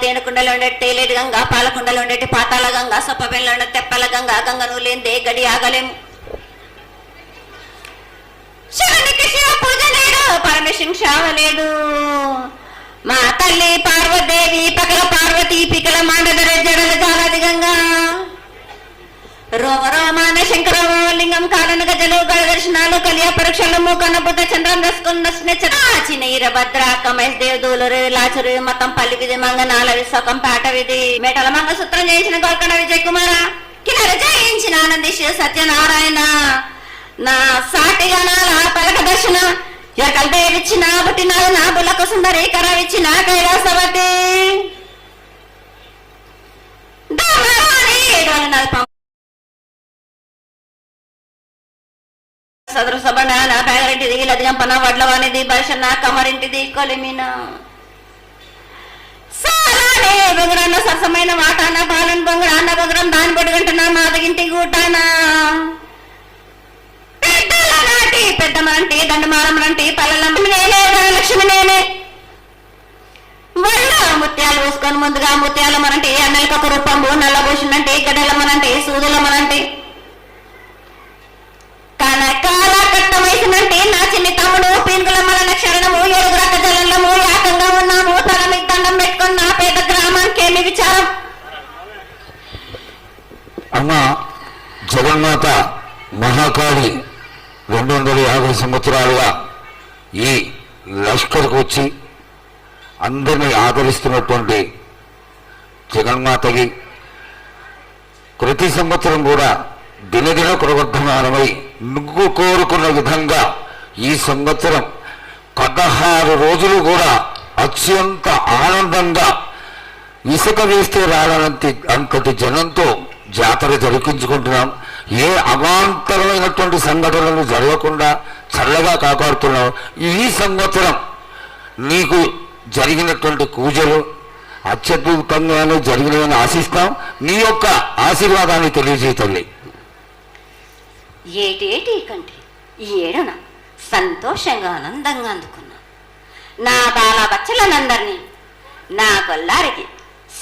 తేనెకుండలో ఉండే తేలేడు గంగా, పాలకుండలో ఉండేటి పాతాల గంగా, సొప్పబెల్లో ఉండే తెప్పల గంగా, గంగను లేదే గడి ఆగలేము. శివునికి శివ పూజ లేడు, పరమేశ్వరునికి శావ లేదు. మా తల్లి పార్వదేవి పకల పార్వతి పికల మాండదర జడల జాలది గంగా, రోమ రోమాన శంకర లింగం కారణ గజలు గడ దర్శనాలు కలియ పరీక్షలు మూకన్న బుద్ధ చంద్రం దసుకున్న భద్ర కమేష్ దేవదూలు లాచురు మతం పల్లి విధి మంగనాల విశ్వకం పాట విధి మేటల మంగసూత్రం చేయించిన గోల్కొండ విజయ్ కుమార కిన్నర జయించిన ఆనందిష్ సత్యనారాయణ నా సాటిగా నాల పలక దర్శన ఎరకల దేవిచ్చిన పుట్టినాడు నా బులకు సుందరి కరవిచ్చిన కైలాసవతి సదరు సభ నా పేదరింటిది లదిగంపన వడ్లవానిది బర్షన్న కమరింటిది కొలిమిన సాలానే బొంగురన్న సరసమైన వాటాన పాలన్ బొంగుర అన్న బొంగురం దాని బొడుగంటున్నా మాదగింటి గూటాన పెద్దల నాటి పెద్దమనంటి దండమారమనంటి పల్లెల నేనే లక్ష్మి నేనే వల్ల ముత్యాలు వేసుకొని ముందుగా ముత్యాలు మనంటి అన్నలకి ఒక రూపంబు నల్లబూసినంటే గడ్డలమనంటే సూదులమనంటే కనకాల కట్ట వయసునంటే నా చిన్ని తమ్ముడు పీనుగులమ్మల క్షరణము ఏడుగురు అక్క జలంలో ఏకంగా ఉన్నాము తన మీకు దండం పెట్టుకుని నా పేద గ్రామానికి ఏమి విచారం. అమ్మ జగన్మాత మహాకాళి 250 సంవత్సరాలుగా ఈ లష్కర్కు వచ్చి అందరినీ ఆదరిస్తున్నటువంటి జగన్మాతకి ప్రతి సంవత్సరం కూడా దినదిన ప్రవర్ధమానమై నువ్వు కోరుకున్న విధంగా ఈ సంవత్సరం 16 రోజులు కూడా అత్యంత ఆనందంగా ఇసుక వేస్తే రానంత అంతటి జనంతో జాతర జరిపించుకుంటున్నాం. ఏ అవాంతరమైనటువంటి సంఘటనలు జరగకుండా చల్లగా కాపాడుతున్నాం. ఈ సంవత్సరం నీకు జరిగినటువంటి పూజలు అత్యద్భుతంగానే జరిగినవని ఆశిస్తాం. నీ యొక్క ఆశీర్వాదాన్ని తెలియజేయతల్లి. ఏటేటి కంటే ఈ ఏడున సంతోషంగా ఆనందంగా అందుకున్నా నా బాల బచ్చలనందరినీ నా గొల్లారికి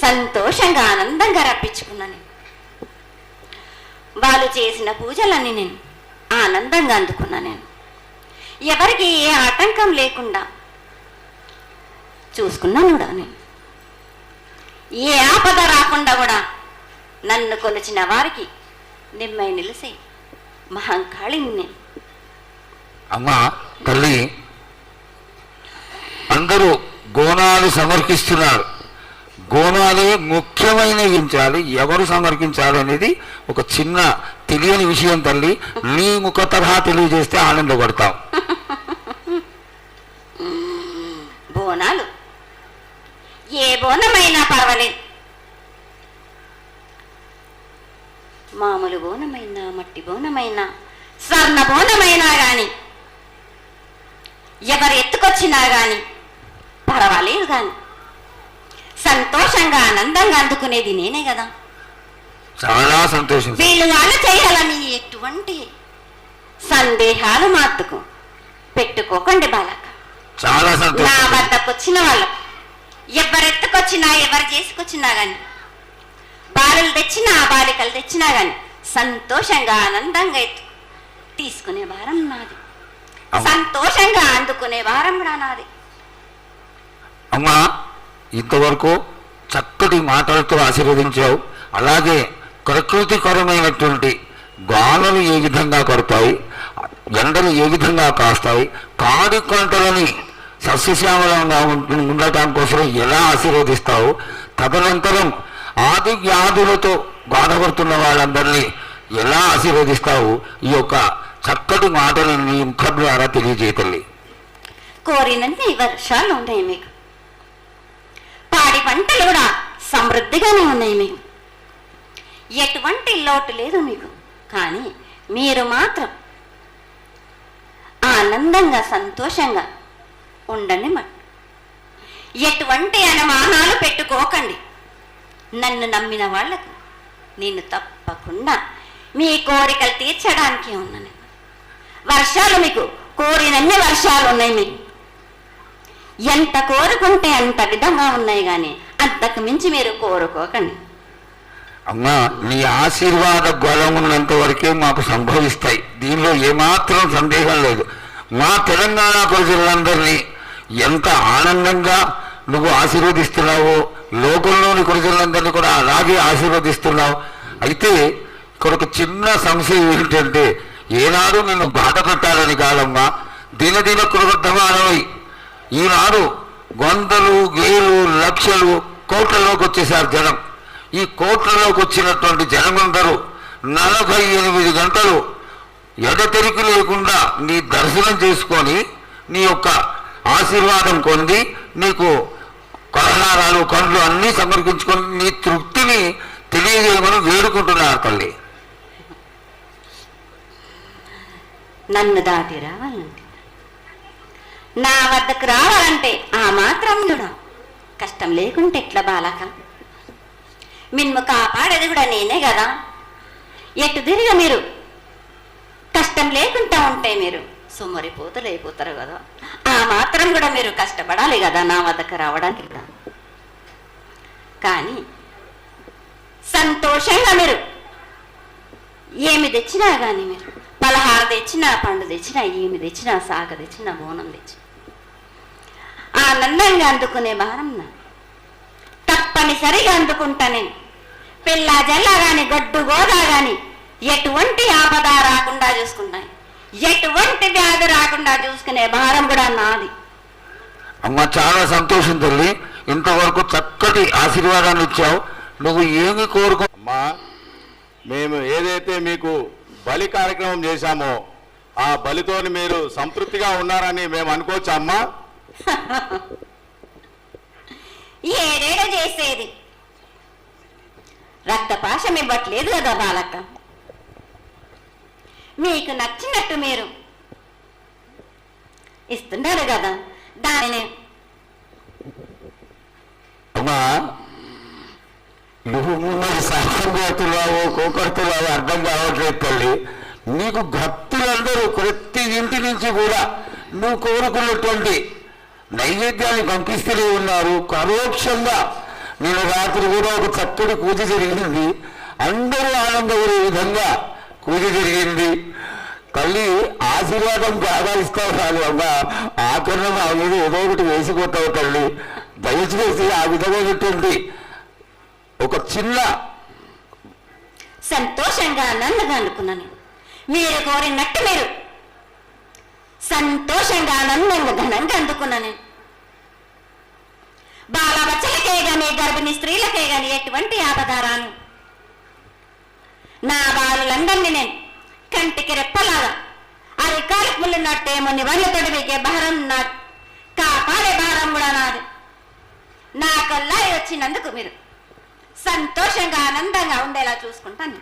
సంతోషంగా ఆనందంగా రప్పించుకున్నాను. వాళ్ళు చేసిన పూజలన్నీ నేను ఆనందంగా అందుకున్నా. నేను ఎవరికి ఏ ఆటంకం లేకుండా చూసుకున్నాను కూడా. నేను ఏ ఆపద రాకుండా కూడా నన్ను కొలిచిన వారికి నిమ్మై నిలిసే మహంకాళిని నేను. అమ్మా తల్లి, అందరూ గోనాలు సమర్పిస్తున్నారు. గోనాలే ముఖ్యమైనవి ఉంచాలి. ఎవరు సమర్పించాలి అనేది ఒక చిన్న తెలియని విషయం తల్లి. నీ ముఖ తరహా తెలియజేస్తే ఆనందపడతాం. బోనాలు ఏ బోనమైనా పర్వాలేదు. మామూలు బోనమైనా మట్టి బోనమైనా స్వర్ణ బోనమైనా కానీ ఎవరు ఎత్తుకొచ్చినా కానీ పర్వాలేదు. కానీ సంతోషంగా ఆనందంగా అందుకునేది నేనే కదా. చాలా సంతోషం. వీళ్ళు వాళ్ళు చేయాలని ఎటువంటి సందేహాలు మాత్తుకు పెట్టుకోకండి బాలక. చాలా సంతోషం. నా వద్దకు వచ్చిన వాళ్ళు ఎవరెత్తుకొచ్చినా ఎవరు చేసుకొచ్చినా గాని బాలులు తెచ్చినా బాలికలు తెచ్చినా గాని సంతోషంగా ఆనందంగా తీసుకునే వారం నాది. సంతోషంగా అందుకునే వారం కూడా నాది. అమ్మా ఇంతవరకు చక్కటి మాటలతో ఆశీర్వదించావు. అలాగే ప్రకృతికరమైనటువంటి గాలులు ఏ విధంగా కొడతాయి, ఎండలు ఏ విధంగా కాస్తాయి, కాడి పంటలని సస్యశ్యామలంగా ఉండటం కోసం ఎలా ఆశీర్వదిస్తావు, తదనంతరం ఆది వ్యాధులతో బాధపడుతున్న వాళ్ళందరినీ ఎలా ఆశీర్వదిస్తావు, ఈ యొక్క చక్కటి మాటలు నీ ముఖం ద్వారా తెలియజేతల్లి. కోరినన్ని వర్షాలు ఉన్నాయి మీకు, పాడి పంటలు కూడా సమృద్ధిగానే ఉన్నాయి మీకు, ఎటువంటి లోటు లేదు మీకు. కానీ మీరు మాత్రం ఆనందంగా సంతోషంగా ఉండండి. ఎటువంటి అనుమానాలు పెట్టుకోకండి. నన్ను నమ్మిన వాళ్లకు నేను తప్పకుండా మీ కోరికలు తీర్చడానికి ఉన్నాను. వర్షాలు మీకు కోరినన్ని వర్షాలు ఉన్నాయి. మీకు ఎంత కోరుకుంటే అంత విధంగా ఉన్నాయి. కానీ అంతకు మించి మీరు కోరుకోకండి. అమ్మా, నీ ఆశీర్వాద గొలం ఉన్నంత వరకే మాకు సంభవిస్తాయి, దీనిలో ఏమాత్రం సందేహం లేదు. మా తెలంగాణ ప్రజలందరినీ ఎంత ఆనందంగా నువ్వు ఆశీర్వదిస్తున్నావో లోకంలోని ప్రజలందరినీ కూడా అలాగే ఆశీర్వదిస్తున్నావు. అయితే ఇక్కడ ఒక చిన్న సంశయం ఏంటంటే, ఏనాడు నిన్ను బాధ పెట్టాలని కాదమ్మా, దినదిన కృతమానమై ఈనాడు వందలు వేలు లక్షలు కోట్లలోకి వచ్చేసారు జనం. ఈ కోట్లలోకి వచ్చినటువంటి జనమందరూ 48 గంటలు ఎడతెరికి లేకుండా నీ దర్శనం చేసుకొని నీ యొక్క ఆశీర్వాదం పొంది నీకు కొలహారాలు కండ్లు అన్నీ సమర్పించుకొని నీ తృప్తిని తెలియజేయమని వేడుకుంటున్నారు తల్లి. నన్ను దాటి రావాలంటే, నా వద్దకు రావాలంటే ఆ మాత్రం కష్టం లేకుంటే ఎట్లా బాలక? మిన్ను కాపాడేది కూడా నేనే కదా. ఎటు తిరిగి మీరు కష్టం లేకుండా ఉంటే మీరు సొమ్మరిపోతలు అయిపోతారు కదా. ఆ మాత్రం కూడా మీరు కష్టపడాలి కదా నా వద్దకు రావడానికి కూడా. కానీ సంతోషంగా మీరు ఏమి తెచ్చినా కానీ, మీరు పలహారం తెచ్చినా, పండు తెచ్చినా, ఏమి తెచ్చినా, సాగ తెచ్చినా, బోనం తెచ్చి ఆనందంగా అందుకునే భారం నా తప్పనిసరిగా అందుకుంటా నేను. పిల్ల జల్ల కానీ గొడ్డు గోదా కానీ ఎటువంటి ఆపద రాకుండా చూసుకుంటాను, ఎటువంటి వ్యాధి రాకుండా చూసుకునే భారం కూడా నాది. అమ్మ, చాలా సంతోషం తల్లి, ఇంతవరకు చక్కటి ఆశీర్వాదాన్ని ఇచ్చావు. నువ్వు ఏమి కోరుకో అమ్మా. మేము ఏదైతే మీకు బలి కార్యక్రమం చేశామో ఆ బలితో మీరు సంతృప్తిగా ఉన్నారని మేము అనుకోవచ్చా అమ్మా? ఏడేడో చేసేది రక్తపాశం ఇవ్వట్లేదు కదా బాలక. మీకు నచ్చినట్టు మీరు ఇస్తున్నారు కదా, దానిని అమ్మా నువ్వు మరి సాహంగోతున్నావో కోకడుతున్నావో అర్థం కావట్లేదు తల్లి. నీకు భక్తులందరూ ప్రతి ఇంటి నుంచి కూడా నువ్వు కోరుకున్నటువంటి నైవేద్యాన్ని పంపిస్తూనే ఉన్నారు. పరోక్షంగా నేను రాత్రి కూడా ఒక చక్కటి పూజ జరిగింది, అందరూ ఆనందపడే విధంగా పూజ జరిగింది. తల్లి ఆశీర్వాదం బాగా ఇస్తావు కాదు అమ్మా, ఆకరణ ఆ మీద ఏదో ఒకటి వేసిపోతావు తల్లి. దయచేసి ఆ విధమైనటువంటి ఒక చిన్న సంతోషంగా ఆనందంగా అనుకున్నాను. మీరు కోరినట్టు మీరు సంతోషంగా ఆనందంగా ఘనంగా అందుకున్నాను. బాలబచ్చలకే గాని గర్భిణీ స్త్రీలకే గాని ఎటువంటి ఆపదారాను నా బాలులందరినీ నేను కంటికి రెప్పలాగా అరికాలకు ముళ్ళున్నట్టేమో నివన్లతోటి మీకే భారం నా కాపాడే భారం కూడా నాది. నా కల్లా వచ్చినందుకు మీరు సంతోషంగా ఆనందంగా ఉండేలా చూసుకుంటాను.